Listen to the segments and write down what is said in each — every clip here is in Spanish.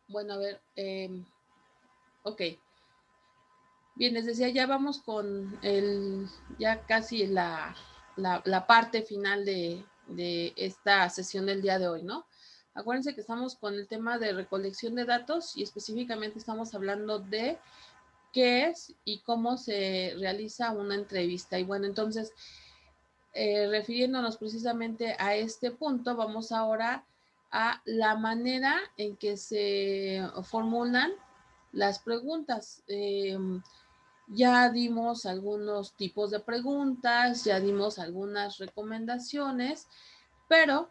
Bueno, a ver, ok. Bien, les decía, ya vamos con ya casi la parte final de esta sesión del día de hoy, ¿no? Acuérdense que estamos con el tema de recolección de datos y específicamente estamos hablando de qué es y cómo se realiza una entrevista. Y bueno, entonces, refiriéndonos precisamente a este punto, vamos ahora a la manera en que se formulan las preguntas. Ya dimos algunos tipos de preguntas, ya dimos algunas recomendaciones, pero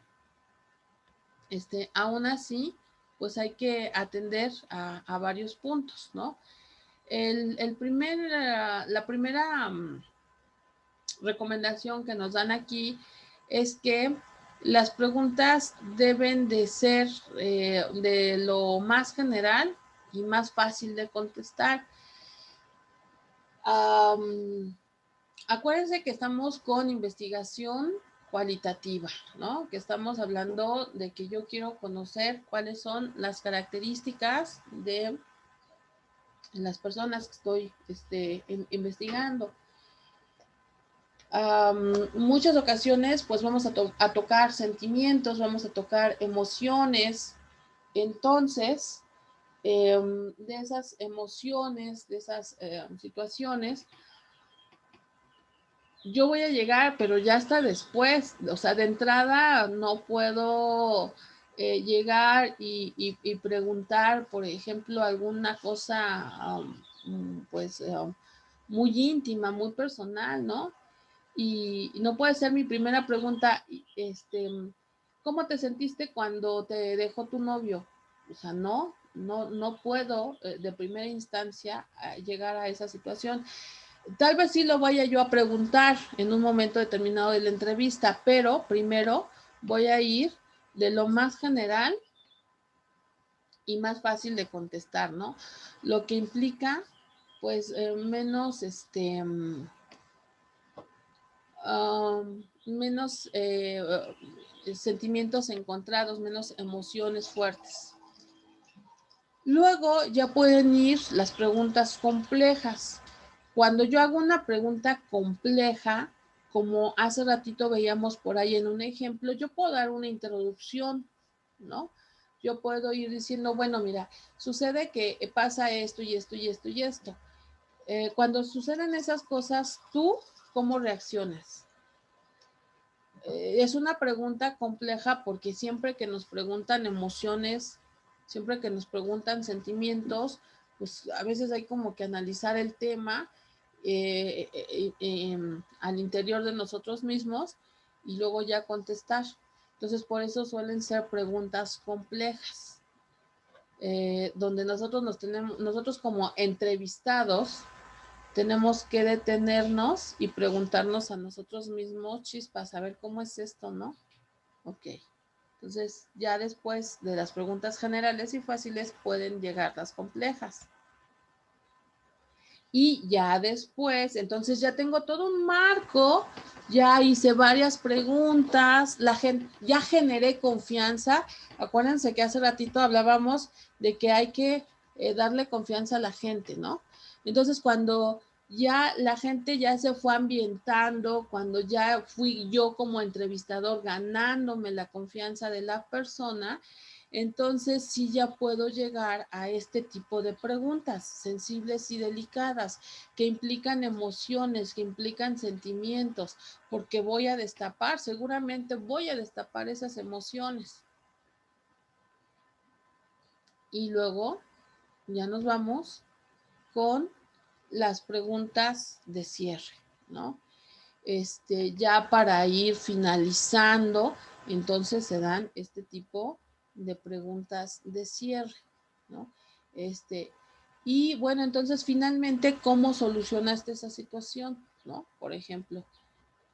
aún así, pues hay que atender a varios puntos, ¿no? La primera recomendación que nos dan aquí es que las preguntas deben de ser de lo más general y más fácil de contestar. Acuérdense que estamos con investigación cualitativa, ¿no? Que estamos hablando de que yo quiero conocer cuáles son las características de las personas que estoy investigando. Muchas ocasiones pues vamos a tocar sentimientos, vamos a tocar emociones. Entonces, de esas emociones, de esas situaciones, yo voy a llegar, pero ya hasta después, o sea, de entrada no puedo llegar y preguntar, por ejemplo, alguna cosa, pues, muy íntima, muy personal, ¿no? Y no puede ser mi primera pregunta, ¿cómo te sentiste cuando te dejó tu novio? O sea, no puedo de primera instancia llegar a esa situación. Tal vez sí lo vaya yo a preguntar en un momento determinado de la entrevista, pero primero voy a ir de lo más general y más fácil de contestar, ¿no? Lo que implica, pues, menos, menos sentimientos encontrados, menos emociones fuertes. Luego ya pueden ir las preguntas complejas. Cuando yo hago una pregunta compleja, como hace ratito veíamos por ahí en un ejemplo, yo puedo dar una introducción, ¿no? Yo puedo ir diciendo, bueno, mira, sucede que pasa esto y esto y esto y esto. Cuando suceden esas cosas, ¿tú cómo reaccionas? Es una pregunta compleja porque siempre que nos preguntan emociones, siempre que nos preguntan sentimientos, pues a veces hay como que analizar el tema al interior de nosotros mismos y luego ya contestar. Entonces, por eso suelen ser preguntas complejas, donde nosotros como entrevistados, tenemos que detenernos y preguntarnos a nosotros mismos, chispas, a ver cómo es esto, ¿no? Ok. Entonces, ya después de las preguntas generales y fáciles pueden llegar las complejas. Y ya después, entonces ya tengo todo un marco, ya hice varias preguntas, la gente, ya generé confianza. Acuérdense que hace ratito hablábamos de que hay que darle confianza a la gente, ¿no? Entonces, cuando ya la gente ya se fue ambientando, cuando ya fui yo como entrevistador ganándome la confianza de la persona, entonces sí ya puedo llegar a este tipo de preguntas sensibles y delicadas que implican emociones, que implican sentimientos, porque voy a destapar, seguramente voy a destapar esas emociones. Y luego ya nos vamos con las preguntas de cierre, ¿no? Ya para ir finalizando, entonces se dan este tipo de preguntas de cierre, ¿no? Y bueno, entonces finalmente, ¿cómo solucionaste esa situación? ¿No? Por ejemplo,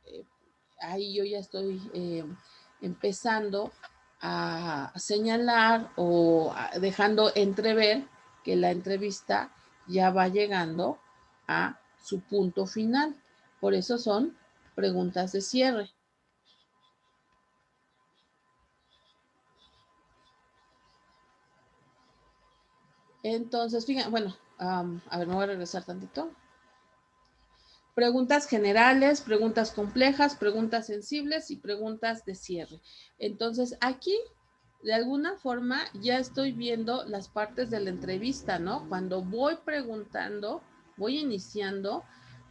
eh, ahí yo ya estoy empezando a señalar o dejando entrever que la entrevista ya va llegando a su punto final. Por eso son preguntas de cierre. Entonces, fíjense, bueno, a ver, me voy a regresar tantito. Preguntas generales, preguntas complejas, preguntas sensibles y preguntas de cierre. Entonces, aquí, de alguna forma, ya estoy viendo las partes de la entrevista, ¿no? Cuando voy preguntando, voy iniciando,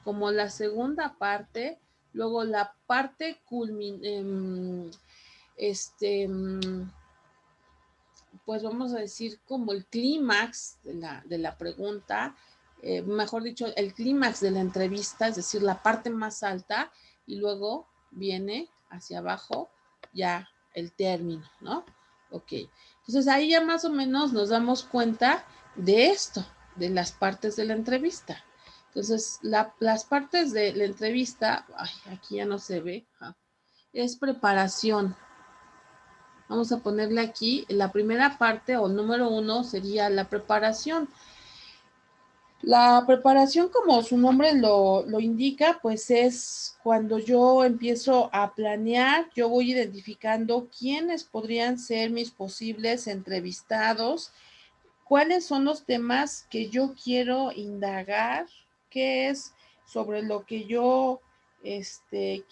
como la segunda parte, luego la parte pues vamos a decir como el clímax de la pregunta, mejor dicho, el clímax de la entrevista, es decir, la parte más alta, y luego viene hacia abajo ya el término, ¿no? Ok, entonces ahí ya más o menos nos damos cuenta de esto, de las partes de la entrevista. Entonces, las partes de la entrevista, ay, aquí ya no se ve, es preparación. Vamos a ponerle aquí, la primera parte o número 1 sería la preparación. La preparación, como su nombre lo indica, pues es cuando yo empiezo a planear, yo voy identificando quiénes podrían ser mis posibles entrevistados, cuáles son los temas que yo quiero indagar, qué es sobre lo que yo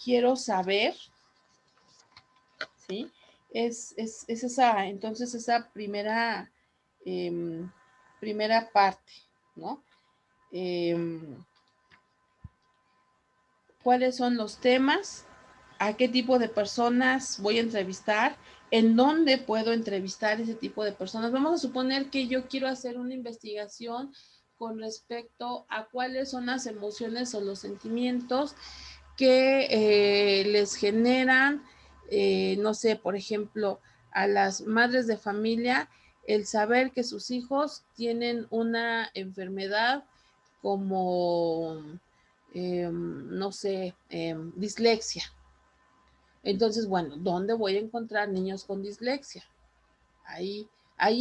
quiero saber, ¿sí? Es esa, entonces, esa primera parte, ¿no? ¿Cuáles son los temas? ¿A qué tipo de personas voy a entrevistar? ¿En dónde puedo entrevistar ese tipo de personas? Vamos a suponer que yo quiero hacer una investigación con respecto a cuáles son las emociones o los sentimientos que les generan, no sé, por ejemplo, a las madres de familia, el saber que sus hijos tienen una enfermedad como, no sé, dislexia. Entonces, bueno, ¿dónde voy a encontrar niños con dislexia? Ahí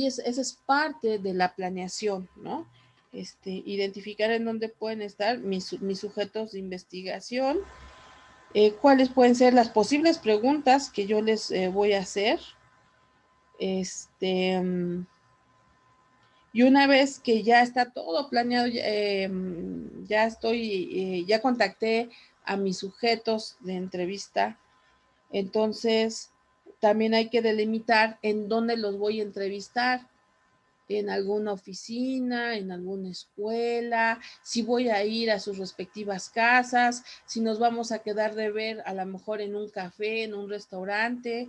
esa es parte de la planeación, ¿no? Identificar en dónde pueden estar mis sujetos de investigación, cuáles pueden ser las posibles preguntas que yo les voy a hacer. Y una vez que ya está todo planeado, ya contacté a mis sujetos de entrevista, entonces también hay que delimitar en dónde los voy a entrevistar, en alguna oficina, en alguna escuela, si voy a ir a sus respectivas casas, si nos vamos a quedar de ver a lo mejor en un café, en un restaurante,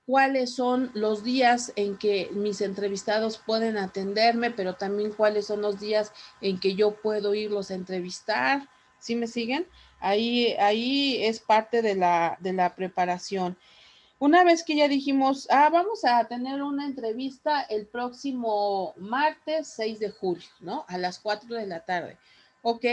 cuáles son los días en que mis entrevistados pueden atenderme, pero también cuáles son los días en que yo puedo irlos a entrevistar. ¿Sí me siguen? Ahí es parte de la preparación. Una vez que ya dijimos, vamos a tener una entrevista el próximo martes 6 de julio, ¿no? A las 4 de la tarde. Ok,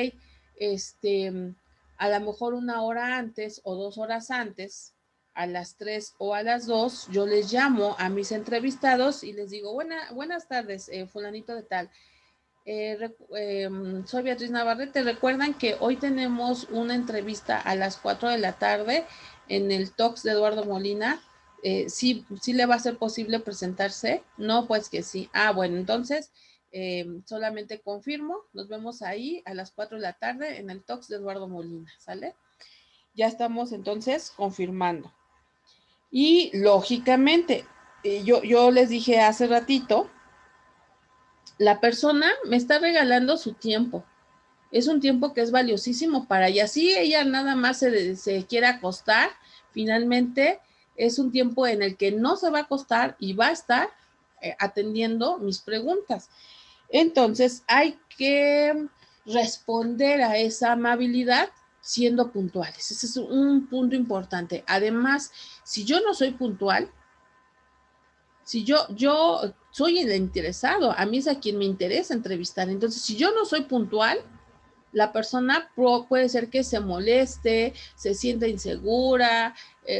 a lo mejor una hora antes o 2 horas antes, a las 3 o a las 2, yo les llamo a mis entrevistados y les digo, buenas tardes, fulanito de tal. Soy Beatriz Navarrete. Recuerdan que hoy tenemos una entrevista a las 4 de la tarde en el Talks de Eduardo Molina. ¿Sí le va a ser posible presentarse? No, pues que sí. Bueno, entonces solamente confirmo. Nos vemos ahí a las 4 de la tarde en el Talks de Eduardo Molina, ¿sale? Ya estamos entonces confirmando. Y lógicamente, yo les dije hace ratito, la persona me está regalando su tiempo. Es un tiempo que es valiosísimo para ella. Si ella nada más se quiere acostar, finalmente es un tiempo en el que no se va a acostar y va a estar atendiendo mis preguntas. Entonces hay que responder a esa amabilidad siendo puntuales. Ese es un punto importante. Además, si yo no soy puntual, si yo soy el interesado, a mí es a quien me interesa entrevistar. Entonces, si yo no soy puntual, la persona puede ser que se moleste, se sienta insegura,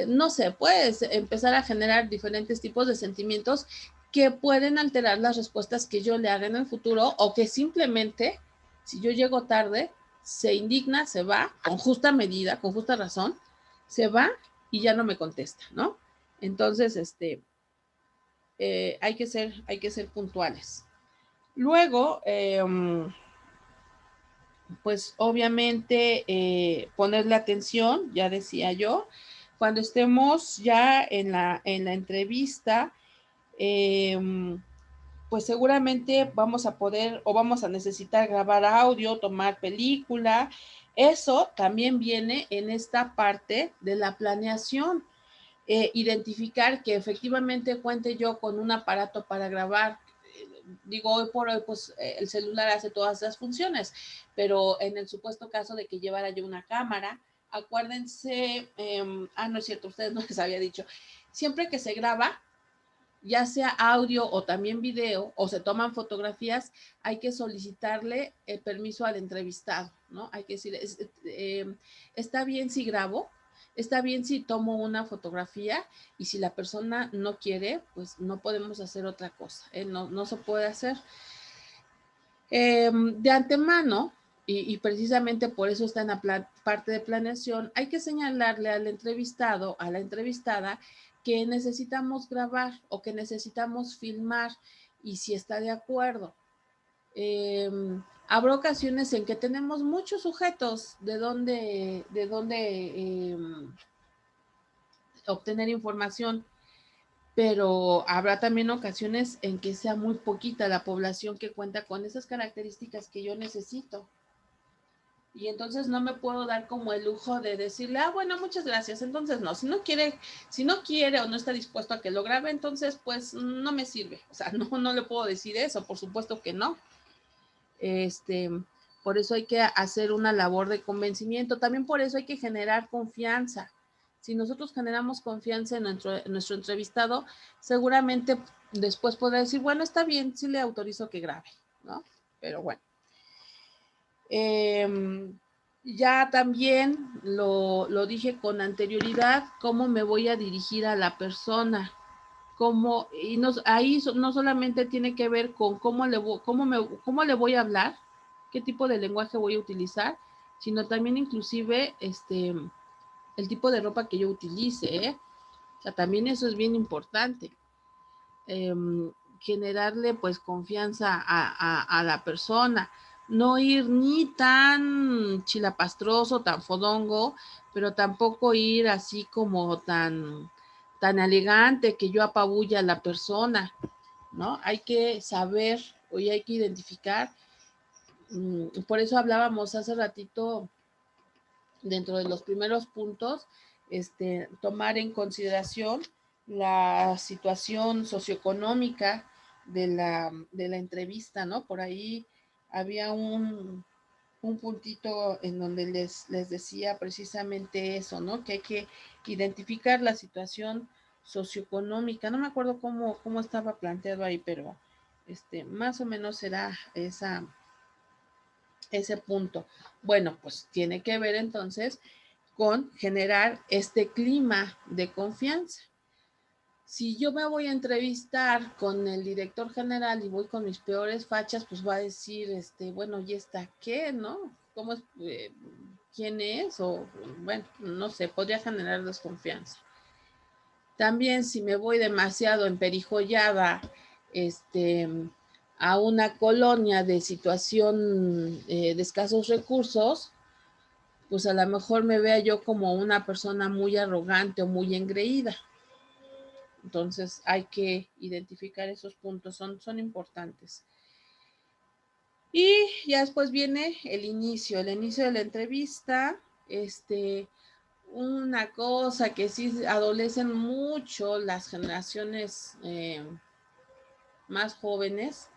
no sé, puede empezar a generar diferentes tipos de sentimientos que pueden alterar las respuestas que yo le haga en el futuro, o que simplemente, si yo llego tarde, se indigna, se va, con justa medida, con justa razón, se va y ya no me contesta, ¿no? Entonces, hay que ser puntuales. Luego, pues obviamente ponerle atención, ya decía yo, cuando estemos ya en la entrevista, pues seguramente vamos a poder o vamos a necesitar grabar audio, tomar película. Eso también viene en esta parte de la planeación. Identificar que efectivamente cuente yo con un aparato para grabar. Digo, hoy por hoy, pues el celular hace todas esas funciones, pero en el supuesto caso de que llevara yo una cámara, acuérdense, no es cierto, ustedes no les había dicho, siempre que se graba, ya sea audio o también video, o se toman fotografías, hay que solicitarle el permiso al entrevistado, ¿no? Hay que decirle, está bien si grabo, está bien si tomo una fotografía, y si la persona no quiere, pues no podemos hacer otra cosa, no, no se puede hacer. De antemano, y precisamente por eso está en la parte de planeación, hay que señalarle al entrevistado, a la entrevistada, que necesitamos grabar o que necesitamos filmar, y si está de acuerdo. Eh, Habrá ocasiones en que tenemos muchos sujetos de dónde obtener información, pero habrá también ocasiones en que sea muy poquita la población que cuenta con esas características que yo necesito. Y entonces no me puedo dar como el lujo de decirle, bueno, muchas gracias. Entonces no, si no quiere o no está dispuesto a que lo grabe, entonces pues no me sirve. O sea, no, no le puedo decir eso, por supuesto que no. Este, por eso hay que hacer una labor de convencimiento. También por eso hay que generar confianza. Si nosotros generamos confianza en nuestro entrevistado, seguramente después podrá decir, bueno, está bien, sí le autorizo que grabe, ¿no? Pero bueno. Ya también lo dije con anterioridad, cómo me voy a dirigir a la persona, cómo, y ahí no solamente tiene que ver con cómo le voy a hablar, qué tipo de lenguaje voy a utilizar, sino también inclusive el tipo de ropa que yo utilice, ¿eh? O sea, también eso es bien importante. Generarle pues confianza a la persona, no ir ni tan chilapastroso, tan fodongo, pero tampoco ir así como tan elegante que yo apabulle a la persona, ¿no? Hay que saber y hay que identificar. Por eso hablábamos hace ratito, dentro de los primeros puntos, tomar en consideración la situación socioeconómica de la entrevista, ¿no? Por ahí había un puntito en donde les decía precisamente eso, ¿no? Que hay que identificar la situación socioeconómica. No me acuerdo cómo estaba planteado ahí, pero más o menos era ese punto. Bueno, pues tiene que ver entonces con generar este clima de confianza. Si yo me voy a entrevistar con el director general y voy con mis peores fachas, pues va a decir, bueno, ¿y esta qué, no? ¿Cómo es? ¿Quién es? O, bueno, no sé, podría generar desconfianza. También si me voy demasiado emperijollada, a una colonia de situación de escasos recursos, pues a lo mejor me vea yo como una persona muy arrogante o muy engreída. Entonces hay que identificar esos puntos, son importantes. Y ya después viene el inicio de la entrevista. Una cosa que sí adolecen mucho las generaciones más jóvenes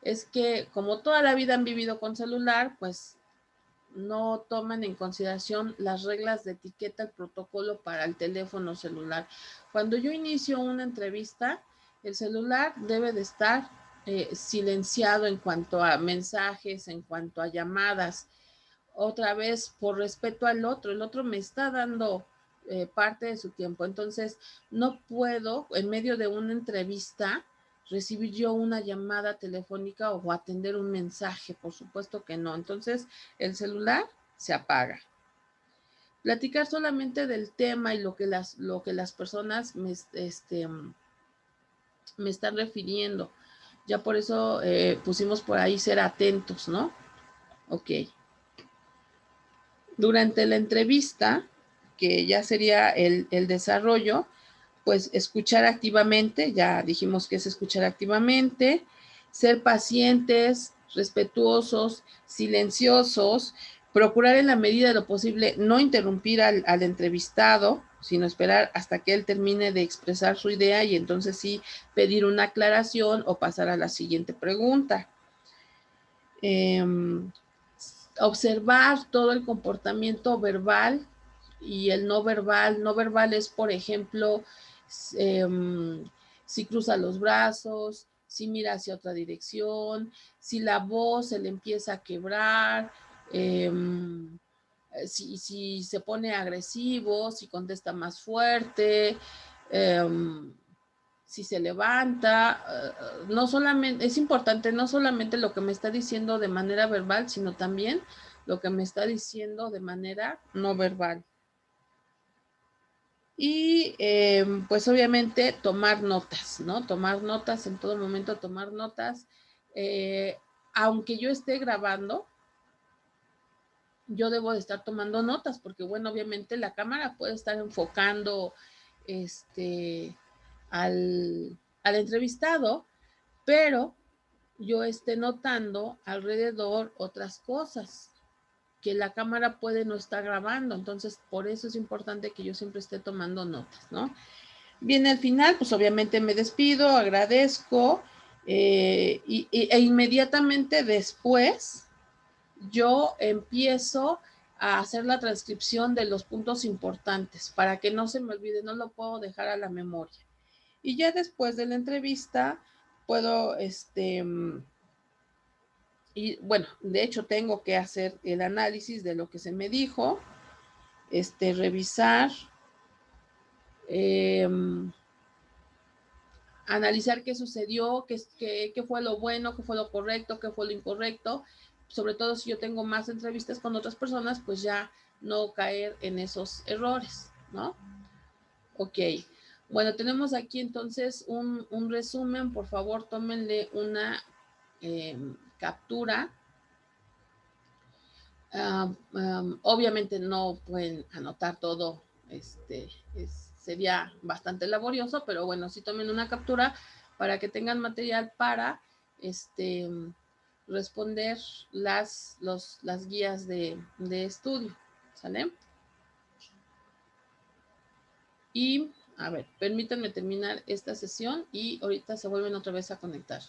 es que como toda la vida han vivido con celular, pues no toman en consideración las reglas de etiqueta, el protocolo para el teléfono celular. Cuando yo inicio una entrevista, el celular debe de estar silenciado en cuanto a mensajes, en cuanto a llamadas. Otra vez, por respeto al otro, el otro me está dando parte de su tiempo. Entonces, no puedo, en medio de una entrevista, recibir yo una llamada telefónica o atender un mensaje, por supuesto que no. Entonces, el celular se apaga. Platicar solamente del tema y lo que las personas me están refiriendo. Ya por eso pusimos por ahí ser atentos, ¿no? Ok. Durante la entrevista, que ya sería el desarrollo, pues escuchar activamente, ya dijimos que es escuchar activamente, ser pacientes, respetuosos, silenciosos, procurar en la medida de lo posible no interrumpir al entrevistado, sino esperar hasta que él termine de expresar su idea y entonces sí pedir una aclaración o pasar a la siguiente pregunta. Observar todo el comportamiento verbal y el no verbal. No verbal es, por ejemplo, si cruza los brazos, si mira hacia otra dirección, si la voz se le empieza a quebrar, si se pone agresivo, si contesta más fuerte, si se levanta, no solamente, es importante no solamente lo que me está diciendo de manera verbal, sino también lo que me está diciendo de manera no verbal. Y pues obviamente tomar notas, ¿no? Tomar notas en todo momento, tomar notas. Aunque yo esté grabando, yo debo de estar tomando notas, porque bueno, obviamente la cámara puede estar enfocando al entrevistado, pero yo esté notando alrededor otras cosas que la cámara puede no estar grabando. Entonces, por eso es importante que yo siempre esté tomando notas, ¿no? Bien, al final, pues obviamente me despido, agradezco e inmediatamente después yo empiezo a hacer la transcripción de los puntos importantes para que no se me olvide, no lo puedo dejar a la memoria. Y ya después de la entrevista puedo, y bueno, de hecho tengo que hacer el análisis de lo que se me dijo, revisar, eh, analizar qué sucedió, qué fue lo bueno, qué fue lo correcto, qué fue lo incorrecto. Sobre todo si yo tengo más entrevistas con otras personas, pues ya no caer en esos errores, ¿no? Ok. Bueno, tenemos aquí entonces un resumen. Por favor, tómenle una captura. Obviamente no pueden anotar todo, sería bastante laborioso, pero bueno, sí tomen una captura para que tengan material para responder las guías de estudio, ¿sale? Y, a ver, permítanme terminar esta sesión y ahorita se vuelven otra vez a conectar.